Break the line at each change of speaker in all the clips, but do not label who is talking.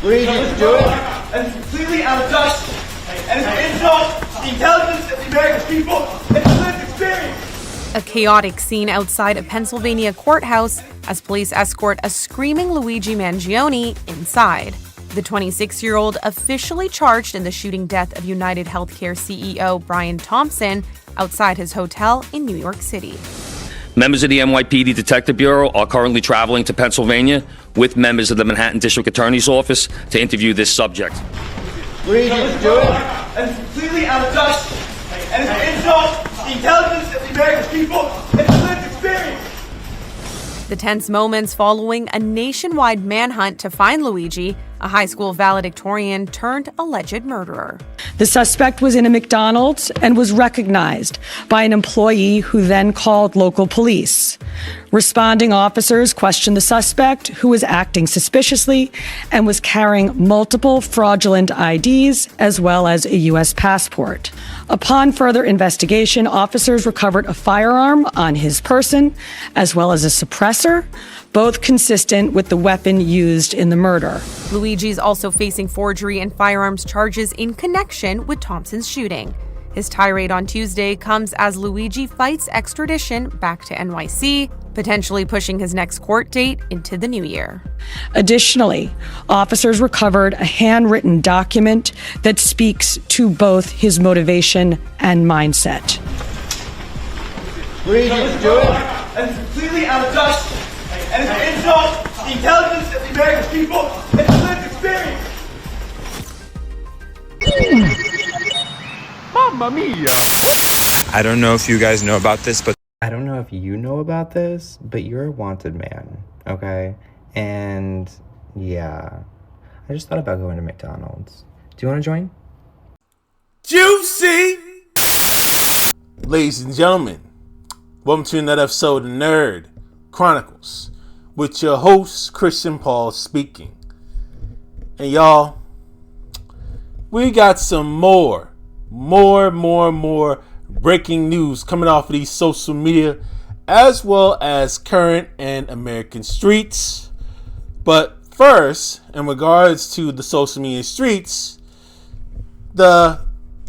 Luigi, do it.
And it's completely out of touch. And it's an insult to the intelligence of the American people and the lived experience.
A chaotic scene outside a Pennsylvania courthouse as police escort a screaming Luigi Mangione inside. The 26-year-old officially charged in the shooting death of United Healthcare CEO Brian Thompson outside his hotel in New York City.
Members of the NYPD Detective Bureau are currently traveling to Pennsylvania with members of the Manhattan District Attorney's Office to interview this subject.
Luigi, do it.
And it's completely out of touch. And it's an insult to the intelligence of the American people and the lived experience.
The tense moments following a nationwide manhunt to find Luigi, a high school valedictorian turned alleged murderer.
The suspect was in a McDonald's and was recognized by an employee who then called local police. Responding officers questioned the suspect, who was acting suspiciously and was carrying multiple fraudulent IDs as well as a U.S. passport. Upon further investigation, officers recovered a firearm on his person as well as a suppressor, both consistent with the weapon used in the murder.
Luigi's also facing forgery and firearms charges in connection with Thompson's shooting. His tirade on Tuesday comes as Luigi fights extradition back to NYC, potentially pushing his next court date into the new year.
Additionally, officers recovered a handwritten document that speaks to both his motivation and mindset.
Luigi, do it.
And it's completely out of touch. And it's an insult to the intelligence of the American people and the lived experience.
Mamma mia!
I don't know if you guys know about this, but
I don't know if you know about this, but you're a wanted man, okay? And yeah, I just thought about going to McDonald's. Do you want to join?
Juicy! Ladies and gentlemen, welcome to another episode of Nerd Chronicles with your host, Christian Paul speaking. And y'all, we got some more breaking news coming off of these social media as well as current and American streets. But first, in regards to the social media streets, the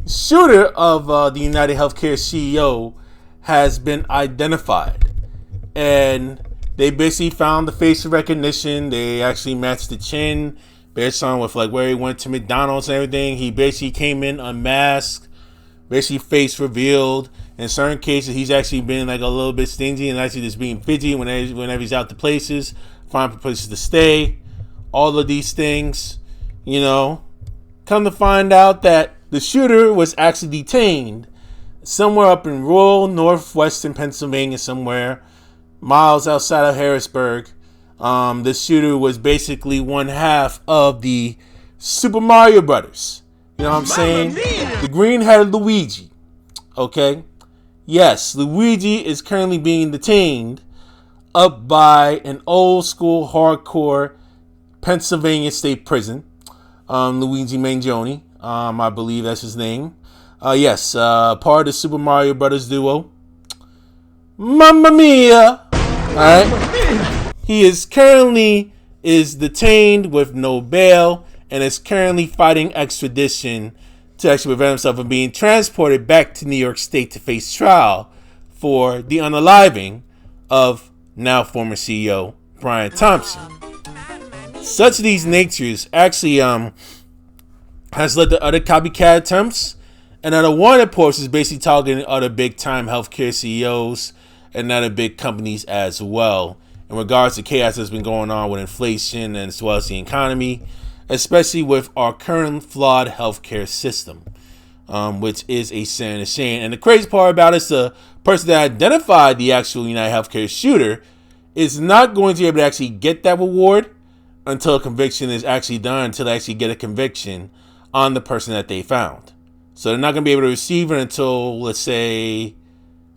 shooter of the United Healthcare CEO has been identified, and they basically found the facial recognition. They actually matched the chin based on with like where he went to McDonald's and everything. He basically came in unmasked, basically face revealed. In certain cases, he's actually been like a little bit stingy and actually just being fidgety whenever he's out to places, finding places to stay. All of these things, you know, come to find out that the shooter was actually detained somewhere up in rural northwestern Pennsylvania, somewhere miles outside of Harrisburg. The shooter was basically one half of the Super Mario Brothers. You know what I'm saying? The green-headed Luigi. Okay? Yes, Luigi is currently being detained up by an old school hardcore Pennsylvania state prison. Luigi Mangione, I believe that's his name. Yes, part of the Super Mario Brothers duo. Mamma mia! Alright. He is currently detained with no bail and is currently fighting extradition to actually prevent himself from being transported back to New York State to face trial for the unaliving of now former CEO Brian Thompson. Such of these natures actually has led to other copycat attempts, and other wanted reports is basically targeting other big time healthcare CEOs and other big companies as well in regards to chaos that's been going on with inflation and as well as the economy, especially with our current flawed healthcare system, which is a sin and a shame. And the crazy part about it is the person that identified the actual United Healthcare shooter is not going to be able to actually get that reward until a conviction is actually done, until they actually get a conviction on the person that they found. So they're not going to be able to receive it until, let's say,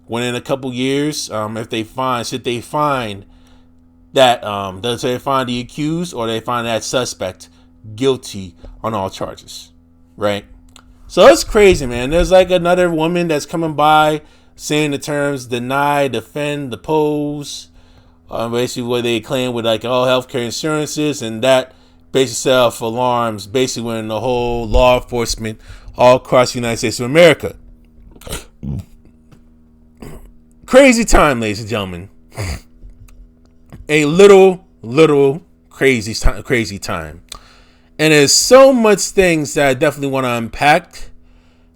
within a couple years, if they find, should they find that, let's say they find the accused or they find that suspect guilty on all charges, right? So it's crazy, man. There's like another woman that's coming by saying the terms deny, defend, depose, basically what they claim with like all healthcare insurances, and that basically set off alarms, basically when the whole law enforcement all across the United States of America. Crazy time, ladies and gentlemen. A little crazy time. And there's so much things that I definitely want to unpack.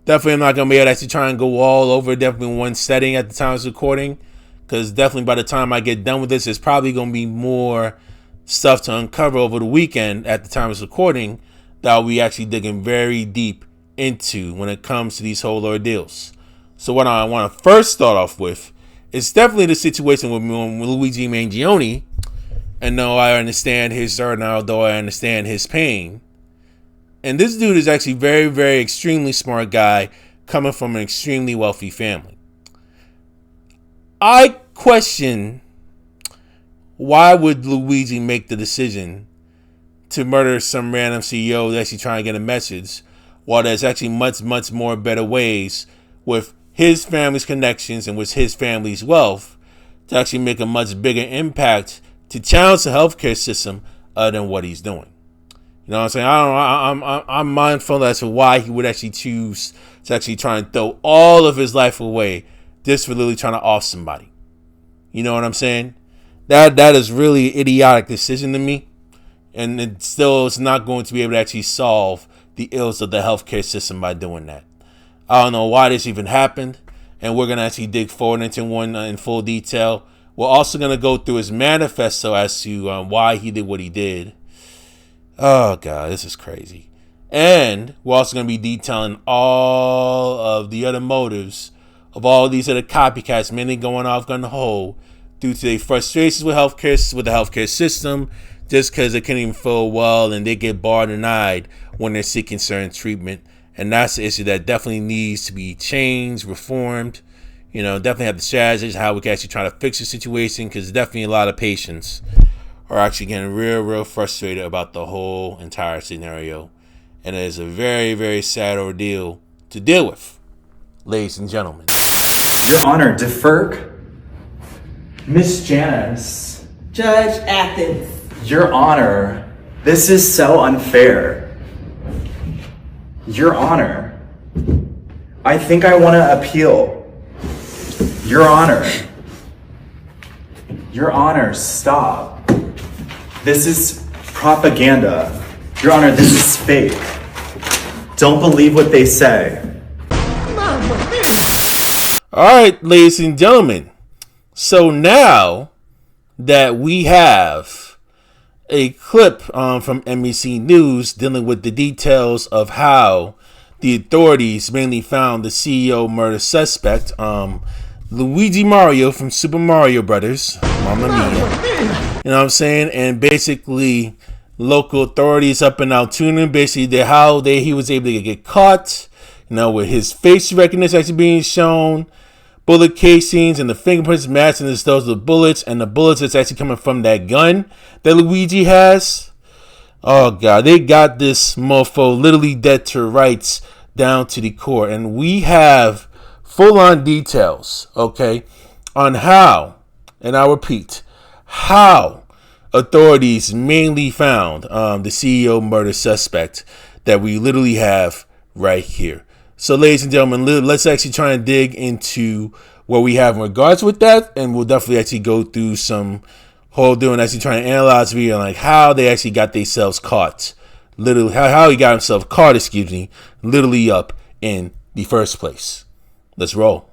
Definitely I'm not going to be able to actually try and go all over definitely one setting at the time of recording. Because definitely by the time I get done with this, there's probably going to be more stuff to uncover over the weekend at the time of recording that I'll be actually digging very deep into when it comes to these whole ordeals. So what I want to first start off with is definitely the situation with Luigi Mangione. And though I understand his hurt, although I understand his pain. And this dude is actually very, very extremely smart guy coming from an extremely wealthy family. I question why would Luigi make the decision to murder some random CEO that's actually trying to get a message, while there's actually much, much more better ways with his family's connections and with his family's wealth to actually make a much bigger impact to challenge the healthcare system than what he's doing. You know what I'm saying? I'm mindful as to why he would actually choose to actually try and throw all of his life away just for literally trying to off somebody. You know what I'm saying? That is really an idiotic decision to me. And it still is not going to be able to actually solve the ills of the healthcare system by doing that. I don't know why this even happened. And we're going to actually dig forward into one in full detail. We're also going to go through his manifesto as to why he did what he did. Oh, God, this is crazy. And we're also going to be detailing all of the other motives of all these other copycats, mainly going off gun hole due to their frustrations with the healthcare system, just because they can't even feel well and they get bar denied when they're seeking certain treatment. And that's the issue that definitely needs to be changed, reformed. You know, definitely have the strategies how we can actually try to fix the situation, because definitely a lot of patients are actually getting real frustrated about the whole entire scenario. And it is a very, very sad ordeal to deal with, ladies and gentlemen.
Your Honor, DeFerk, Miss Janice.
Judge Athens.
Your Honor, this is so unfair. Your Honor, I think I want to appeal. Your Honor. Your Honor, stop. This is propaganda. Your Honor, this is fake. Don't believe what they say.
All right, ladies and gentlemen. So now that we have a clip from NBC News dealing with the details of how the authorities mainly found the CEO murder suspect, Luigi Mario from Super Mario Brothers, Mamma Mia. You know what I'm saying? And basically, local authorities up in Altoona, basically how he was able to get caught, you know, with his face recognition actually being shown, bullet casings and the fingerprints matching those of the bullets, and the bullets that's actually coming from that gun that Luigi has. Oh God, they got this mofo literally dead to rights down to the core, and we have full-on details, okay, on how, and I repeat, how authorities mainly found the CEO murder suspect that we literally have right here. So, ladies and gentlemen, let's actually try and dig into what we have in regards with that, and we'll definitely actually go through some whole deal and actually try to analyze video like how they actually got themselves caught, literally how he got himself caught, literally up in the first place. Let's roll.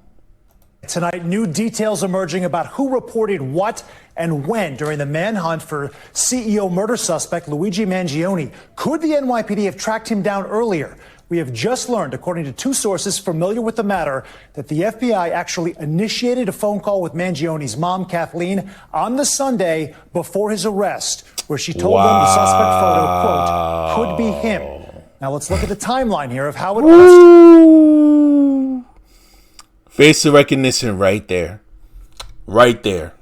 Tonight, new details emerging about who reported what and when during the manhunt for CEO murder suspect Luigi Mangione. Could the NYPD have tracked him down earlier? We have just learned, according to two sources familiar with the matter, that the FBI actually initiated a phone call with Mangione's mom, Kathleen, on the Sunday before his arrest, where she told them the suspect photo, quote, could be him. Now let's look at the timeline here of how it all
facial recognition right there. Right there.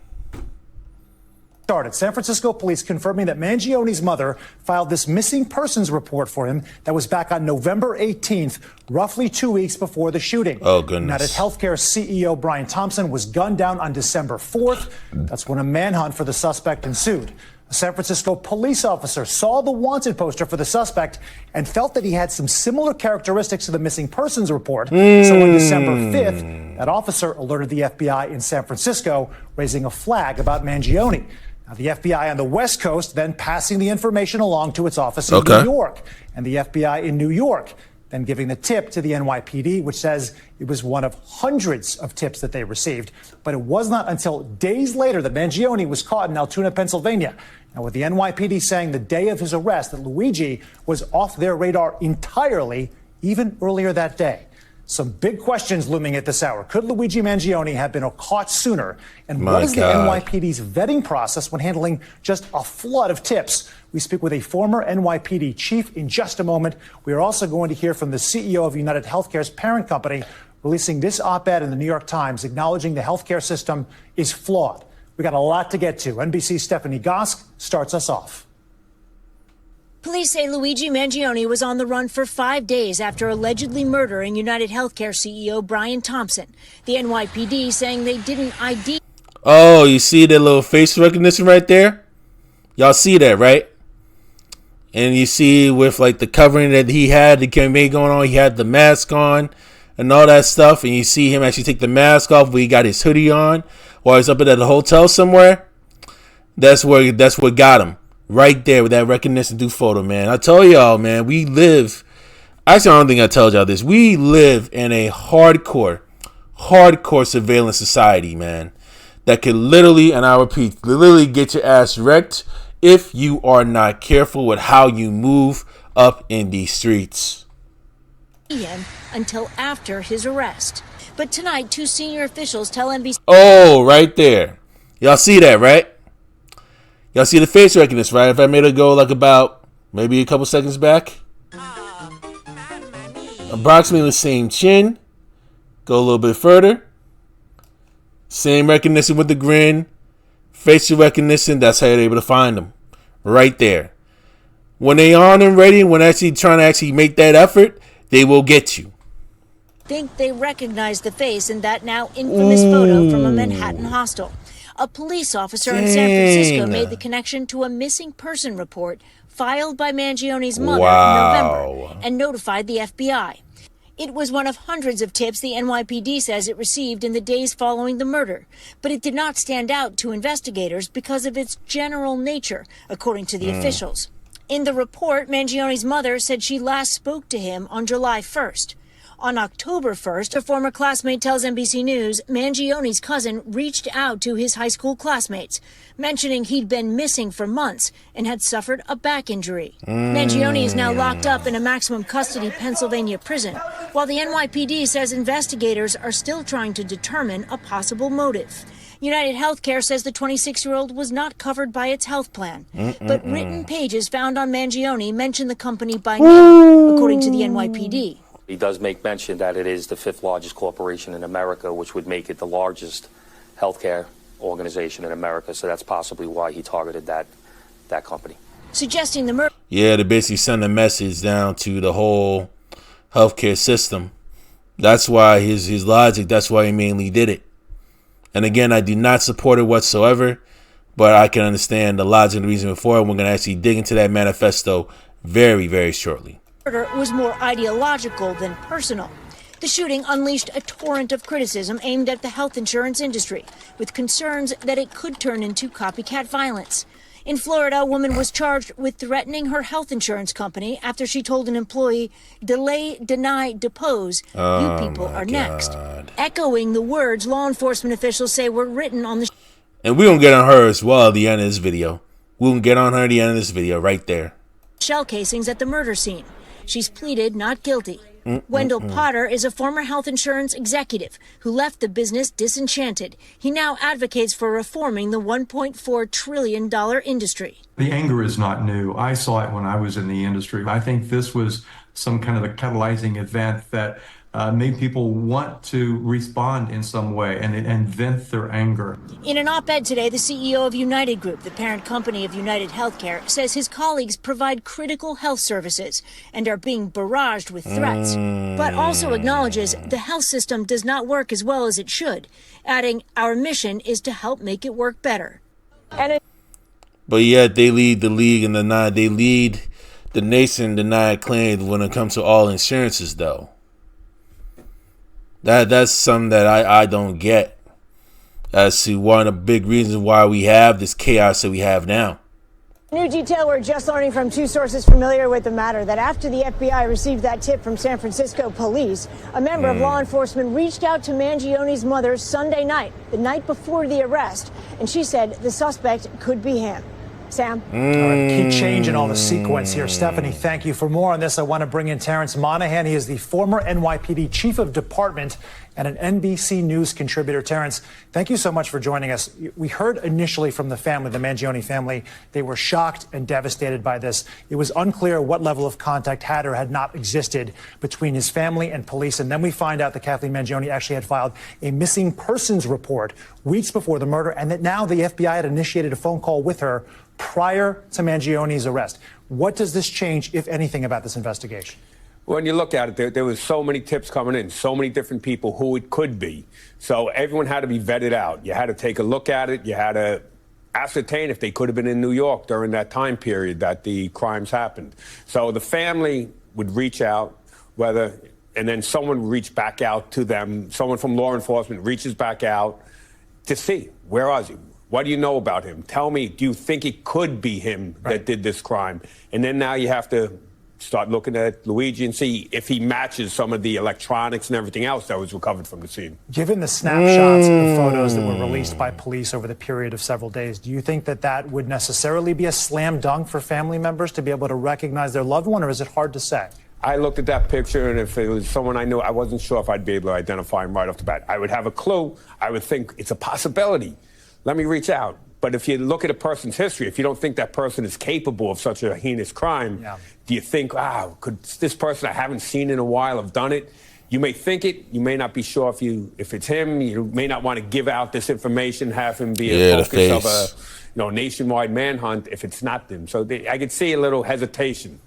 started. San Francisco police confirming that Mangione's mother filed this missing persons report for him that was back on November 18th, roughly 2 weeks before the shooting.
Oh, goodness.
Now, that healthcare CEO Brian Thompson was gunned down on December 4th. That's when a manhunt for the suspect ensued. A San Francisco police officer saw the wanted poster for the suspect and felt that he had some similar characteristics to the missing persons report. So on December 5th, that officer alerted the FBI in San Francisco, raising a flag about Mangione. Now, the FBI on the West Coast then passing the information along to its office in New York, and the FBI in New York then giving the tip to the NYPD, which says it was one of hundreds of tips that they received. But it was not until days later that Mangione was caught in Altoona, Pennsylvania. Now, with the NYPD saying the day of his arrest that Luigi was off their radar entirely, even earlier that day. Some big questions looming at this hour. Could Luigi Mangione have been caught sooner? And what is the NYPD's vetting process when handling just a flood of tips? We speak with a former NYPD chief in just a moment. We are also going to hear from the CEO of United Healthcare's parent company, releasing this op-ed in the New York Times, acknowledging the healthcare system is flawed. We got a lot to get to. NBC's Stephanie Gosk starts us off.
Police say Luigi Mangione was on the run for 5 days after allegedly murdering United Healthcare CEO Brian Thompson. The NYPD saying they didn't ID.
Oh, you see that little face recognition right there? Y'all see that, right? And you see with like the covering that he had, the campaign going on, he had the mask on and all that stuff. And you see him actually take the mask off when he got his hoodie on while he's up at the hotel somewhere. That's what got him. Right there with that recognition through photo, man. I tell y'all, man, we live. Actually, I don't think I told y'all this. We live in a hardcore surveillance society, man. That could literally, and I repeat, literally get your ass wrecked if you are not careful with how you move up in these streets.
Until after his arrest. But tonight, two senior officials tell NBC.
Oh, right there. Y'all see that, right? Y'all see the face recognition, right? If I made it go like about maybe a couple seconds back. Approximately the same chin. Go a little bit further. Same recognition with the grin. Facial recognition, that's how you're able to find them. Right there. When they on and ready, when actually trying to actually make that effort, they will get you.
Think they recognize the face in that now infamous photo from a Manhattan hostel. A police officer in San Francisco made the connection to a missing person report filed by Mangione's mother in November and notified the FBI. It was one of hundreds of tips the NYPD says it received in the days following the murder, but it did not stand out to investigators because of its general nature, according to the officials. In the report, Mangione's mother said she last spoke to him on July 1st. On October 1st, a former classmate tells NBC News Mangione's cousin reached out to his high school classmates, mentioning he'd been missing for months and had suffered a back injury. Mangione is now locked up in a maximum custody Pennsylvania prison, while the NYPD says investigators are still trying to determine a possible motive. United Healthcare says the 26-year-old was not covered by its health plan, but written pages found on Mangione mention the company by name, according to the NYPD.
He does make mention that it is the fifth largest corporation in America, which would make it the largest healthcare organization in America. So that's possibly why he targeted that company.
Suggesting the murder.
Yeah, to basically send a message down to the whole healthcare system. That's why his logic, that's why he mainly did it. And again, I do not support it whatsoever, but I can understand the logic and the reason for it. We're going to actually dig into that manifesto very, very shortly.
Murder was more ideological than personal. The shooting unleashed a torrent of criticism aimed at the health insurance industry, with concerns that it could turn into copycat violence. In Florida, a woman was charged with threatening her health insurance company after she told an employee, delay, deny, depose, you people are next. Echoing the words law enforcement officials say were written on the...
And we're going to get on her as well at the end of this video. We're going to get on her at the end of this video right there.
Shell casings at the murder scene. She's pleaded not guilty. Wendell Potter is a former health insurance executive who left the business disenchanted. He now advocates for reforming the $1.4 trillion industry.
The anger is not new. I saw it when I was in the industry. I think this was some kind of a catalyzing event that made people want to respond in some way and vent their anger.
In an op-ed today, the CEO of United Group, the parent company of United Healthcare, says his colleagues provide critical health services and are being barraged with threats, but also acknowledges the health system does not work as well as it should, adding, our mission is to help make it work better.
But yet they lead the league in they lead the nation in denied claims when it comes to all insurances, though. That's something that I don't get as to one of the big reasons why we have this chaos that we have now.
New detail we're just learning from two sources familiar with the matter that after the FBI received that tip from San Francisco police, a member of law enforcement reached out to Mangione's mother Sunday night, the night before the arrest, and she said the suspect could be him. Sam?
All right, key change in all the sequence here. Stephanie, thank you. For more on this, I want to bring in Terrence Monahan. He is the former NYPD Chief of Department and an NBC News contributor. Terrence, thank you so much for joining us. We heard initially from the family, the Mangione family. They were shocked and devastated by this. It was unclear what level of contact had or had not existed between his family and police. And then we find out that Kathleen Mangione actually had filed a missing persons report weeks before the murder, and that now the FBI had initiated a phone call with her prior to Mangione's arrest. What does this change, if anything, about this investigation?
When you look at it, there was so many tips coming in, so many different people who it could be. So everyone had to be vetted out. You had to take a look at it. You had to ascertain if they could have been in New York during that time period that the crimes happened. So the family would reach out, and then someone would reach back out to them. Someone from law enforcement reaches back out to see, where was he? What do you know about him? Tell me, do you think it could be him that did this crime? And then now you have to start looking at Luigi and see if he matches some of the electronics and everything else that was recovered from the scene.
Given the snapshots of photos that were released by police over the period of several days, do you think that that would necessarily be a slam dunk for family members to be able to recognize their loved one, or is it hard to say?
I looked at that picture, and if it was someone I knew, I wasn't sure if I'd be able to identify him right off the bat. I would have a clue. I would think it's a possibility. Let me reach out. But if you look at a person's history, if you don't think that person is capable of such a heinous crime, do you think, could this person I haven't seen in a while have done it? You may think it. You may not be sure if it's him. You may not want to give out this information, have him be a focus of a nationwide manhunt if it's not them. So I could see a little hesitation.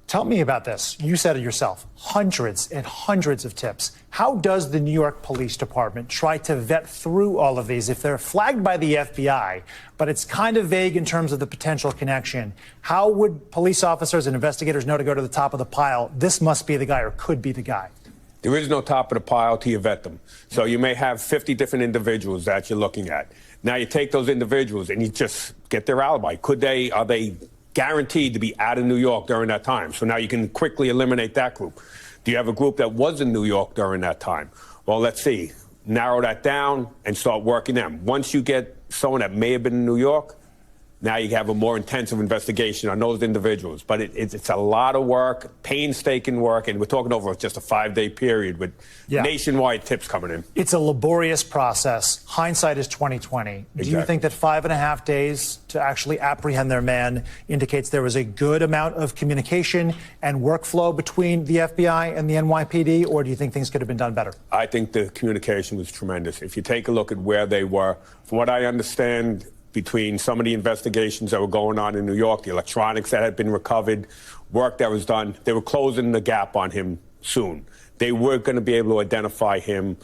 Tell me about this. You said it yourself, hundreds and hundreds of tips. How does the New York Police Department try to vet through all of these? If they're flagged by the FBI, but it's kind of vague in terms of the potential connection, how would police officers and investigators know to go to the top of the pile? This must be the guy or could be the guy.
There is no top of the pile till you vet them. So you may have 50 different individuals that you're looking at. Now you take those individuals and you just get their alibi. Are they guaranteed to be out of New York during that time? So now you can quickly eliminate that group. Do you have a group that was in New York during that time? Well, let's see. Narrow that down and start working them. Once you get someone that may have been in New York, now you have a more intensive investigation on those individuals. But it's a lot of work, painstaking work, and we're talking over just a 5-day period with nationwide tips coming in.
It's a laborious process. Hindsight is 20/20. Do you think that 5.5 days to actually apprehend their man indicates there was a good amount of communication and workflow between the FBI and the NYPD, or do you think things could have been done better?
I think the communication was tremendous. If you take a look at where they were, from what I understand, between some of the investigations that were going on in New York, the electronics that had been recovered, work that was done, they were closing the gap on him soon. They were going to be able to identify him.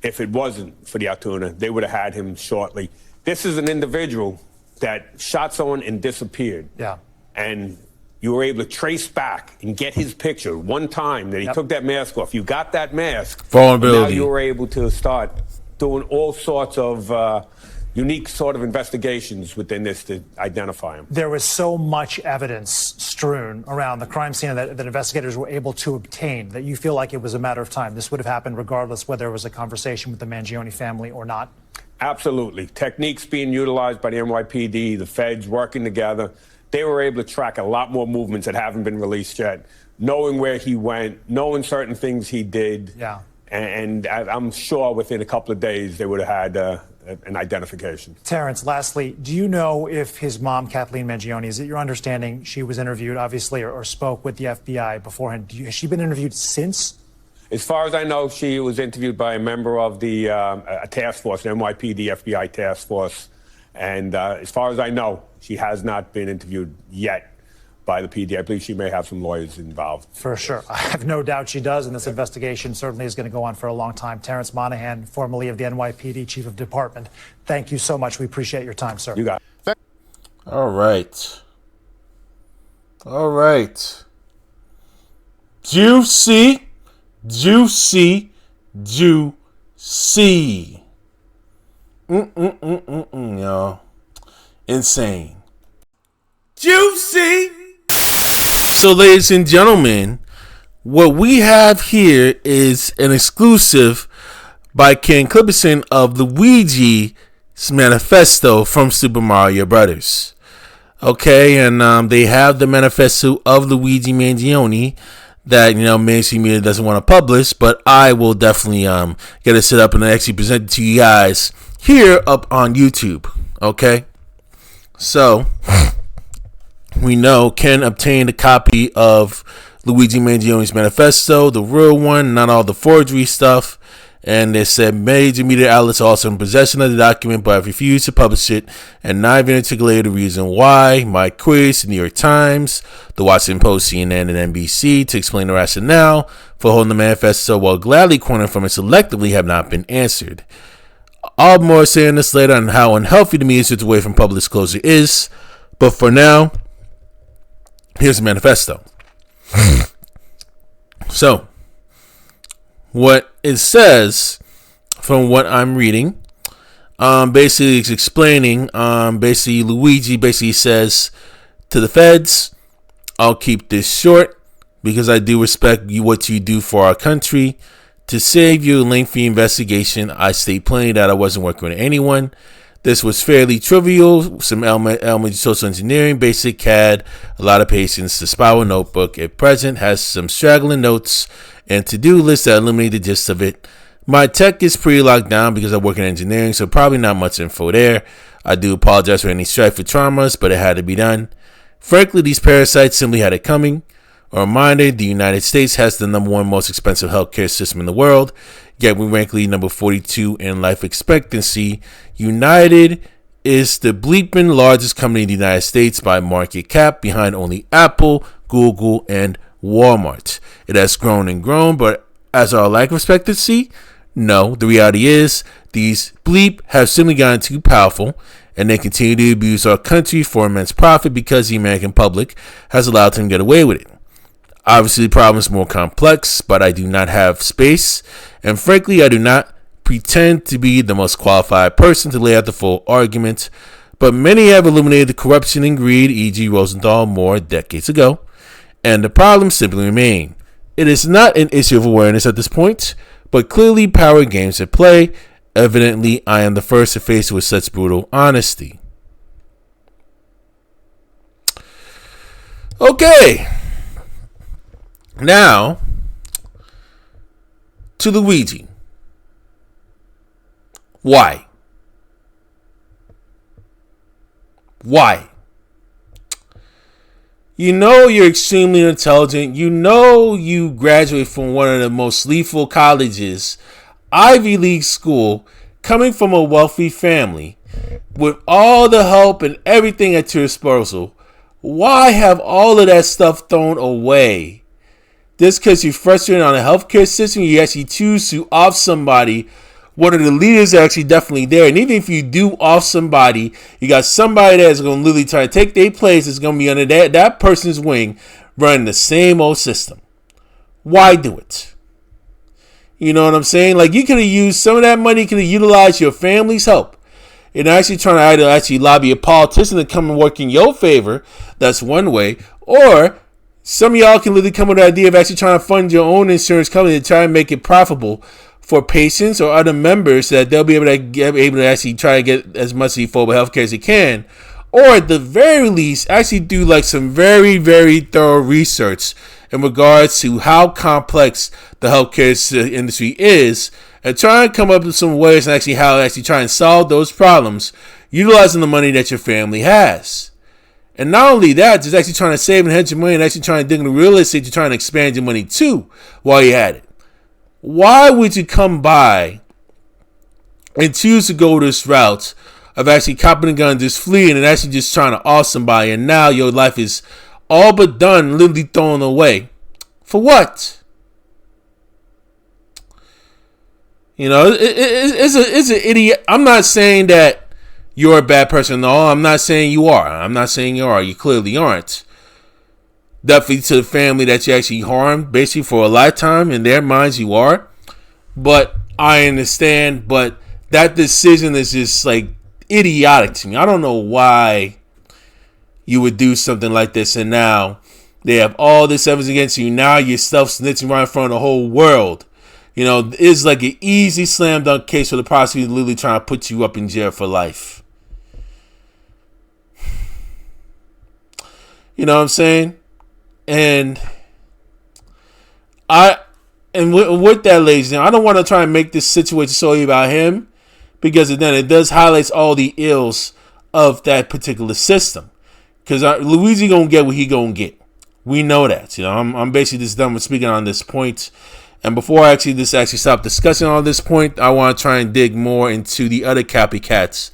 If it wasn't for the Altoona, they would have had him shortly. This is an individual that shot someone and disappeared.
Yeah.
And you were able to trace back and get his picture one time that he took that mask off. You got that mask.
Vulnerability.
Now you were able to start doing all sorts of unique sort of investigations within this to identify him.
There was so much evidence strewn around the crime scene that investigators were able to obtain that you feel like it was a matter of time. This would have happened regardless whether it was a conversation with the Mangione family or not?
Absolutely. Techniques being utilized by the NYPD, the feds working together. They were able to track a lot more movements that haven't been released yet, knowing where he went, knowing certain things he did.
Yeah.
And I'm sure within a couple of days they would have had an identification.
Terrence, lastly, do you know if his mom, Kathleen Mangione, is it your understanding she was interviewed, obviously, or spoke with the FBI beforehand? Has she been interviewed since?
As far as I know, she was interviewed by a member of the a task force, an NYPD FBI task force. And as far as I know, she has not been interviewed yet by the PD. I believe she may have some lawyers involved.
For sure. I have no doubt she does, and this investigation certainly is going to go on for a long time. Terrence Monahan, formerly of the NYPD Chief of Department, thank you so much. We appreciate your time, sir.
You got it.
All right. All right. Juicy. Juicy. Juicy. Y'all. Insane. Juicy. So, ladies and gentlemen, what we have here is an exclusive by Ken Clipperson of Luigi's Manifesto from Super Mario Brothers. Okay, and they have the manifesto of Luigi Mangione that, mainstream media doesn't want to publish, but I will definitely get it set up and actually present it to you guys here up on YouTube. Okay, so we know Ken obtained a copy of Luigi Mangione's manifesto, the real one, not all the forgery stuff. And they said major media outlets are also in possession of the document but have refused to publish it and not even articulated the reason why. My queries to New York Times, the Washington Post, CNN, and NBC to explain the rationale for holding the manifesto while gladly quoting from it selectively have not been answered. I'll more say in this later on how unhealthy the media switch away from public disclosure is, but for now, here's the manifesto. So, what it says, from what I'm reading, basically it's explaining, basically Luigi basically says to the feds, I'll keep this short because I do respect you, what you do for our country. To save you a lengthy investigation, I state plainly that I wasn't working with anyone. This was fairly trivial, some elementary social engineering, basic CAD, a lot of patience. The spiral notebook at present has some straggling notes and to-do list that eliminate the gist of it. My tech is pretty locked down because I work in engineering, so probably not much info there. I do apologize for any strife or traumas, but it had to be done. Frankly, these parasites simply had it coming. A reminder, the United States has the number one most expensive healthcare system in the world, yet we rank number 42 in life expectancy. United is the bleeping largest company in the United States by market cap, behind only Apple, Google, and Walmart. It has grown and grown, but as our life expectancy, no. The reality is these bleep have simply gotten too powerful, and they continue to abuse our country for immense profit because the American public has allowed them to get away with it. Obviously, the problem is more complex, but I do not have space, and frankly, I do not pretend to be the most qualified person to lay out the full argument, but many have illuminated the corruption and greed, e.g. Rosenthal, more decades ago, and the problems simply remain. It is not an issue of awareness at this point, but clearly power games at play. Evidently, I am the first to face it with such brutal honesty. Okay. Now, to Luigi. Why? Why? You know you're extremely intelligent. You know you graduate from one of the most lethal colleges, Ivy League school, coming from a wealthy family, with all the help and everything at your disposal. Why have all of that stuff thrown away? Just because you're frustrated on a healthcare system, you actually choose to off somebody. One of the leaders are actually definitely there. And even if you do off somebody, you got somebody that's going to literally try to take their place. That's going to be under that person's wing, running the same old system. Why do it? You know what I'm saying? Like, you could have used some of that money, could have utilized your family's help. And actually trying to either actually lobby a politician to come and work in your favor. That's one way. Or some of y'all can literally come with the idea of actually trying to fund your own insurance company to try and make it profitable for patients or other members so that they'll be able to actually try to get as much affordable healthcare as they can. Or at the very least, actually do like some very, very thorough research in regards to how complex the healthcare industry is and try and come up with some ways and actually how to actually try and solve those problems utilizing the money that your family has. And not only that, just actually trying to save and hedge your money and actually trying to dig into real estate to try and expand your money too while you're at it. Why would you come by and choose to go this route of actually copping a gun, just fleeing and actually just trying to off somebody, and now your life is all but done, literally thrown away? For what? You know, it's an idiot. I'm not saying that you're a bad person. No, I'm not saying you are. I'm not saying you are. You clearly aren't. Definitely to the family that you actually harmed, basically for a lifetime. In their minds, you are. But I understand. But that decision is just like idiotic to me. I don't know why you would do something like this. And now they have all this evidence against you. Now you're self-snitching right in front of the whole world. You know, it's like an easy slam dunk case for the prosecutor literally trying to put you up in jail for life. You know what I'm saying? And with that, ladies and gentlemen, I don't want to try and make this situation solely about him, because then it does highlight all the ills of that particular system. Because Luigi gonna get what he gonna get. We know that. You know, I'm basically just done with speaking on this point. And before I actually stop discussing on this point, I want to try and dig more into the other copycats.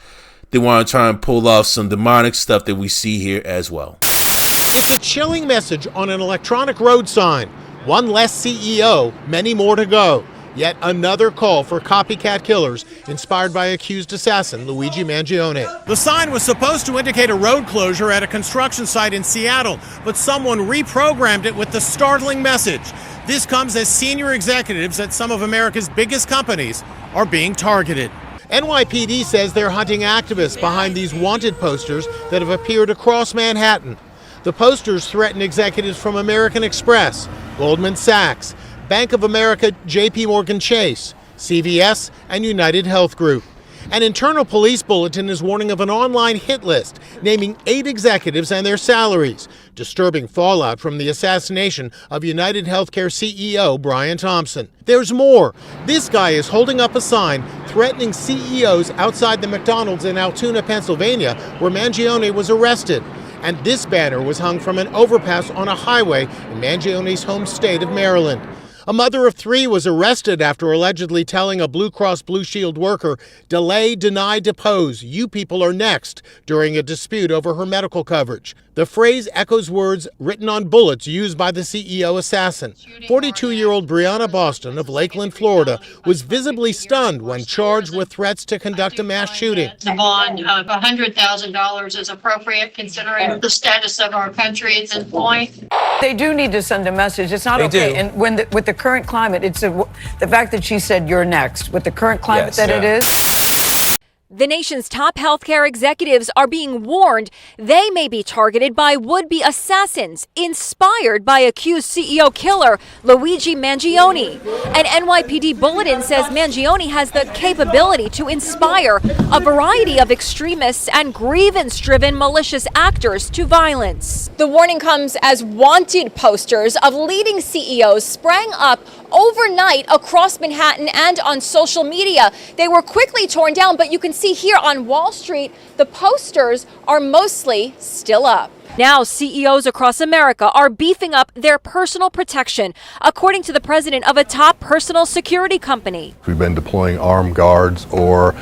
They want to try and pull off some demonic stuff that we see here as well.
It's a chilling message on an electronic road sign. One less CEO, many more to go. Yet another call for copycat killers inspired by accused assassin Luigi Mangione. The sign was supposed to indicate a road closure at a construction site in Seattle, but someone reprogrammed it with the startling message. This comes as senior executives at some of America's biggest companies are being targeted. NYPD says they're hunting activists behind these wanted posters that have appeared across Manhattan. The posters threaten executives from American Express, Goldman Sachs, Bank of America, JP Morgan Chase, CVS, and United Health Group. An internal police bulletin is warning of an online hit list naming 8 executives and their salaries. Disturbing fallout from the assassination of United Healthcare CEO Brian Thompson. There's more. This guy is holding up a sign threatening CEOs outside the McDonald's in Altoona, Pennsylvania, where Mangione was arrested. And this banner was hung from an overpass on a highway in Mangione's home state of Maryland. A mother of 3 was arrested after allegedly telling a Blue Cross Blue Shield worker, delay, deny, depose, you people are next, during a dispute over her medical coverage. The phrase echoes words written on bullets used by the CEO assassin. 42-year-old Brianna Boston of Lakeland, Florida, was visibly stunned when charged with threats to conduct a mass shooting.
The bond of $100,000 is appropriate considering the status of our country at this point.
They do need to send a message. It's not okay. And with the current climate, the fact that she said you're next, with the current climate it is.
The nation's top healthcare executives are being warned they may be targeted by would-be assassins inspired by accused CEO killer Luigi Mangione. An NYPD bulletin says Mangione has the capability to inspire a variety of extremists and grievance-driven malicious actors to violence. The warning comes as wanted posters of leading CEOs sprang up overnight across Manhattan and on social media. They were quickly torn down, but you can see here on Wall Street, the posters are mostly still up. Now, CEOs across America are beefing up their personal protection, according to the president of a top personal security company.
We've been deploying armed guards or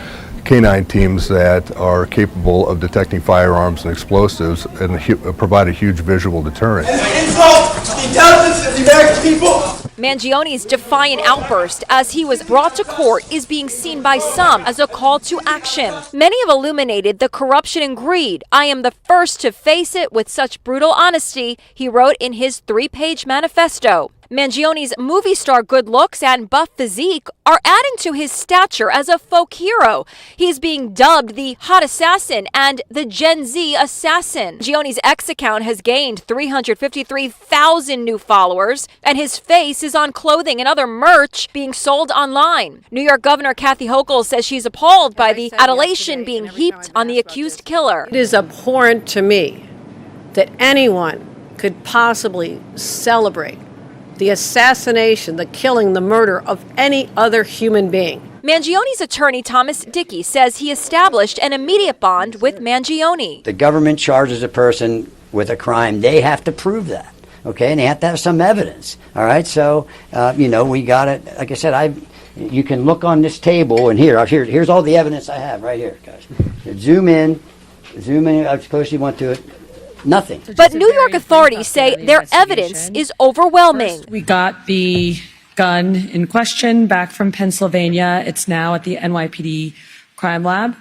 K-9 teams that are capable of detecting firearms and explosives and provide a huge visual deterrent.
Insult the intelligence of the American people.
Mangione's defiant outburst as he was brought to court is being seen by some as a call to action. Many have illuminated the corruption and greed. I am the first to face it with such brutal honesty, he wrote in his 3-page manifesto. Mangione's movie star good looks and buff physique are adding to his stature as a folk hero. He's being dubbed the hot assassin and the Gen Z assassin. Mangione's X account has gained 353,000 new followers, and his face is on clothing and other merch being sold online. New York Governor Kathy Hochul says she's appalled by the adulation being heaped on the accused killer.
It is abhorrent to me that anyone could possibly celebrate the assassination, the killing, the murder of any other human being.
Mangione's attorney, Thomas Dickey, says he established an immediate bond with Mangione.
The government charges a person with a crime. They have to prove that, okay? And they have to have some evidence, all right? So, we got it. Like I said, you can look on this table, and here's all the evidence I have right here, guys. Zoom in as close as you want to it. Nothing.
But New York authorities say their evidence is overwhelming.
First, we got the gun in question back from Pennsylvania. It's now at the NYPD crime lab.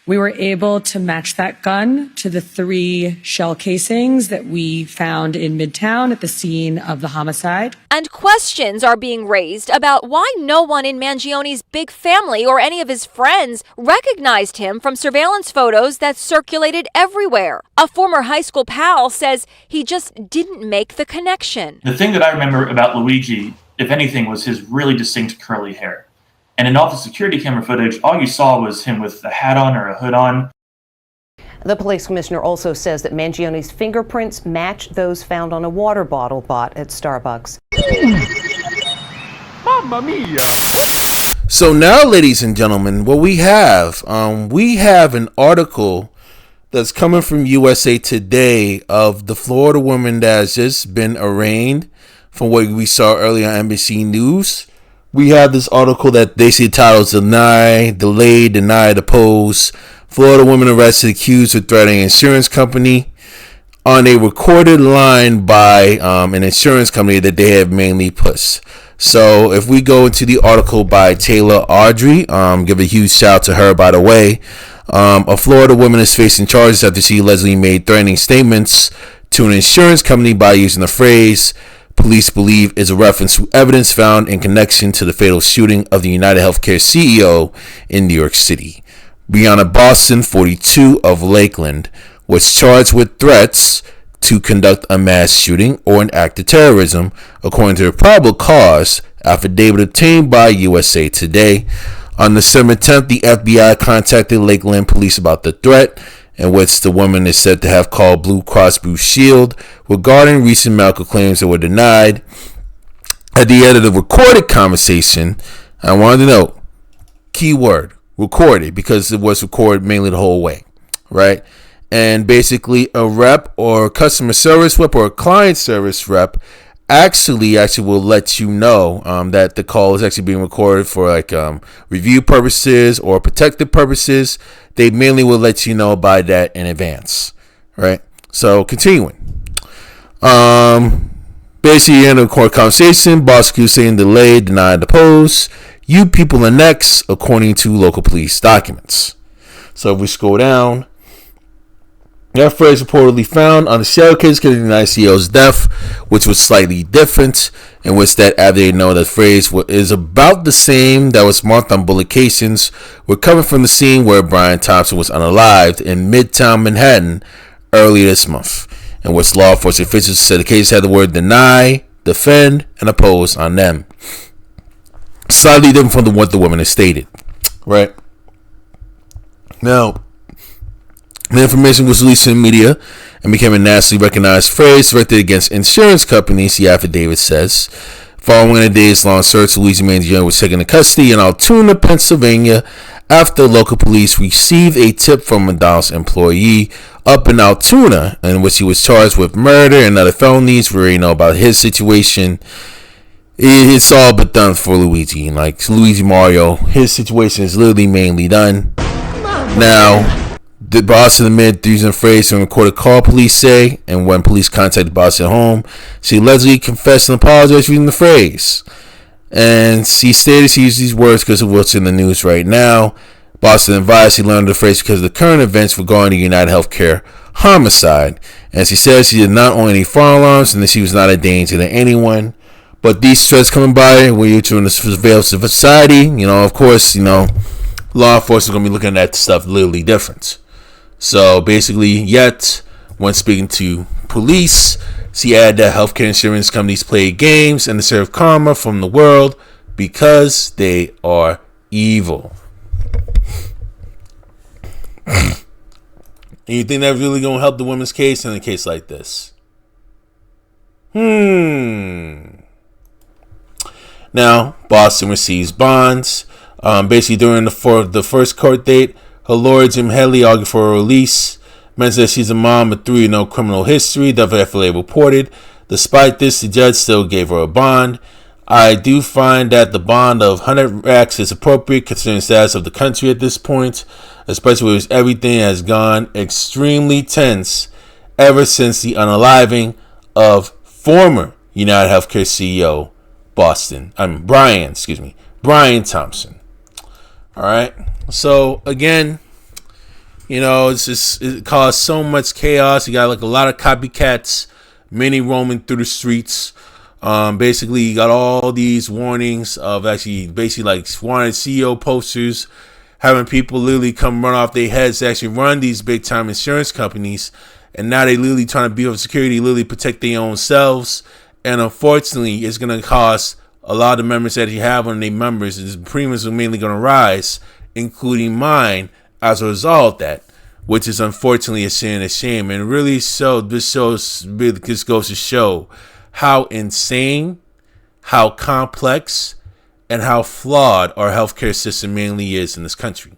We were able to match that gun to the 3 shell casings that we found in Midtown at the scene of the homicide.
And questions are being raised about why no one in Mangione's big family or any of his friends recognized him from surveillance photos that circulated everywhere. A former high school pal says he just didn't make the connection.
The thing that I remember about Luigi, if anything, was his really distinct curly hair. And in all the security camera footage, all you saw was him with a hat on or a hood on.
The police commissioner also says that Mangione's fingerprints match those found on a water bottle bought at Starbucks.
Mamma mia! So now, ladies and gentlemen, what we have an article that's coming from USA Today of the Florida woman that has just been arraigned from what we saw earlier on NBC News. We have this article that they see titles deny, delay, deny, depose. Florida woman arrested accused of threatening insurance company on a recorded line by an insurance company that they have mainly pushed. So if we go into the article by Taylor Audrey, give a huge shout out to her, by the way. A Florida woman is facing charges after she allegedly made threatening statements to an insurance company by using the phrase police believe is a reference to evidence found in connection to the fatal shooting of the United Healthcare CEO in New York City. Brianna Boston, 42, of Lakeland, was charged with threats to conduct a mass shooting or an act of terrorism, according to the probable cause affidavit obtained by USA Today. On December 10th, the FBI contacted Lakeland police about the threat, in which the woman is said to have called Blue Cross Blue Shield regarding recent medical claims that were denied. At the end of the recorded conversation, I wanted to note, keyword, recorded, because it was recorded mainly the whole way, right? And basically a rep or customer service rep or a client service rep actually will let you know that the call is actually being recorded for review purposes or protective purposes. They mainly will let you know by that in advance, right? So continuing, basically in the court conversation, prosecutor saying delay, deny, depose. You people are next, according to local police documents. So if we scroll down, that phrase reportedly found on the shell case connecting the ICO's death, which was slightly different, in which that they know that phrase is about the same that was marked on bullet casings, were coming from the scene where Brian Thompson was unalived in Midtown Manhattan earlier this month, in which law enforcement officials said the case had the word deny, defend, and oppose on them. Slightly different from what the woman has stated, right? Now, the information was released in the media and became a nationally recognized phrase directed against insurance companies, the affidavit says. Following a days-long search, Luigi Mangione was taken into custody in Altoona, Pennsylvania, after local police received a tip from a McDonald's employee up in Altoona, in which he was charged with murder and other felonies. We already know about his situation. It's all but done for Luigi. Like Luigi Mario, his situation is literally mainly done. Now, the Boston admitted using the phrase from recorded call, police say, and when police contacted Boston at home, she allegedly confessed and apologized for using the phrase. And she stated she used these words because of what's in the news right now. Boston advised she learned the phrase because of the current events regarding the United Healthcare homicide. And she said she did not own any firearms and that she was not a danger to anyone. But these threats coming by when you're in a surveillance society, of course, law enforcement is going to be looking at stuff literally different. So basically, yet, when speaking to police, she added that healthcare insurance companies play games and deserve karma from the world because they are evil. And you think that's really going to help the women's case in a case like this? Now, Boston receives bonds. Basically, during the first court date, her lawyer, Jim Headley, argued for her release. Mentioned that she's a mom with 3 no criminal history, WFLA reported. Despite this, the judge still gave her a bond. I do find that the bond of 100 racks is appropriate considering the status of the country at this point, especially as everything has gone extremely tense ever since the unaliving of former United Healthcare CEO Brian Thompson. All right. So again, You know, it caused so much chaos. You got like a lot of copycats, many roaming through the streets. Basically, you got all these warnings of basically like wanted CEO posters, having people literally come run off their heads to actually run these big time insurance companies. And now they literally trying to beef up security, literally protect their own selves. And unfortunately, it's going to cost a lot of the members that you have on their members. The premiums are mainly going to rise, including mine, as a result of that, which is unfortunately a sin and a shame. And really, this goes to show how insane, how complex, and how flawed our healthcare system mainly is in this country.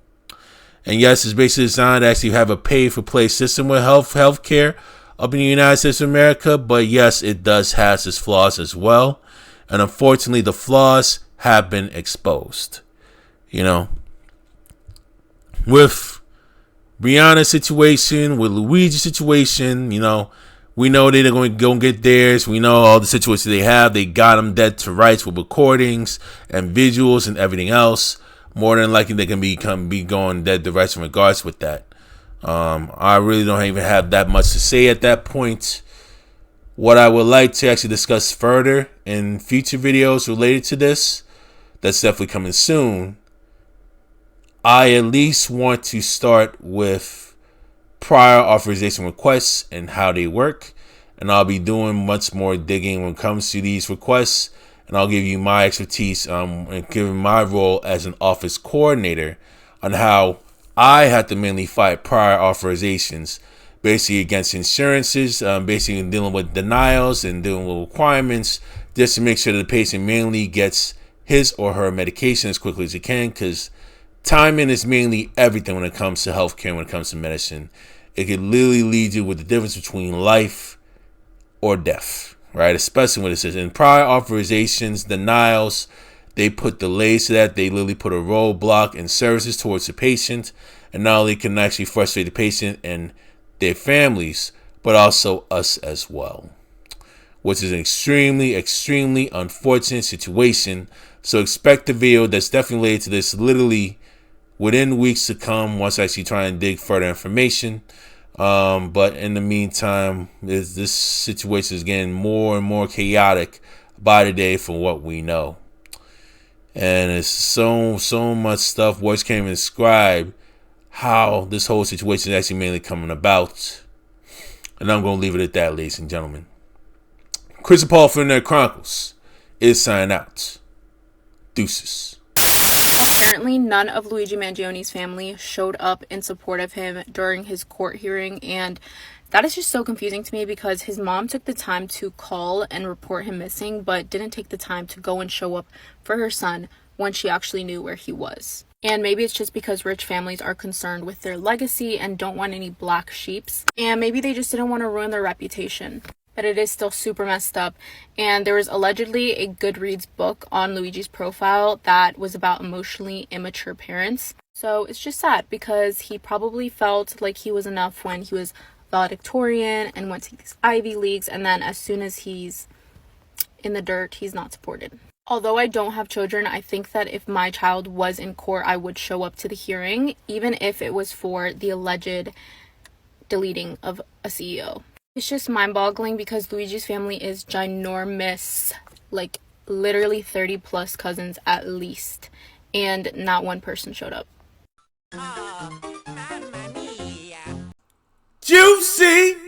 And yes, it's basically designed to actually have a pay-for-play system with healthcare up in the United States of America. But yes, it does have its flaws as well. And unfortunately, the flaws have been exposed. You know, with Brianna's situation, with Luigi's situation, you know, we know they're going to go and get theirs. We know all the situations they have. They got them dead to rights with recordings and visuals and everything else. More than likely, they can be going dead to rights in regards with that. I really don't even have that much to say at that point. What I would like to actually discuss further in future videos related to this, that's definitely coming soon. I at least want to start with prior authorization requests and how they work. And I'll be doing much more digging when it comes to these requests. And I'll give you my expertise and giving my role as an office coordinator on how I have to mainly fight prior authorizations, basically against insurances, basically dealing with denials and dealing with requirements, just to make sure that the patient mainly gets his or her medication as quickly as it can, because timing is mainly everything when it comes to healthcare, when it comes to medicine. It could literally lead you with the difference between life or death, right? Especially when it says in prior authorizations, denials, they put delays to that. They literally put a roadblock in services towards the patient, and not only can actually frustrate the patient and their families, but also us as well, which is an extremely, extremely unfortunate situation. So expect a video that's definitely related to this literally within weeks to come, once I actually try and dig further information. But in the meantime, this situation is getting more and more chaotic by the day from what we know. And it's so much stuff. Words can't even describe how this whole situation is actually mainly coming about. And I'm going to leave it at that, ladies and gentlemen. Chris and Paul from their Chronicles is signing out. Deuces.
Apparently, none of Luigi Mangione's family showed up in support of him during his court hearing, and that is just so confusing to me because his mom took the time to call and report him missing, but didn't take the time to go and show up for her son when she actually knew where he was. And maybe it's just because rich families are concerned with their legacy and don't want any black sheeps, and maybe they just didn't want to ruin their reputation. But it is still super messed up. And there was allegedly a Goodreads book on Luigi's profile that was about emotionally immature parents. So it's just sad because he probably felt like he was enough when he was valedictorian and went to these Ivy Leagues, and then as soon as he's in the dirt, he's not supported. Although I don't have children, I think that if my child was in court, I would show up to the hearing, even if it was for the alleged deleting of a CEO. It's just mind-boggling because Luigi's family is ginormous, like literally 30 plus cousins at least, and not one person showed up.
Juicy!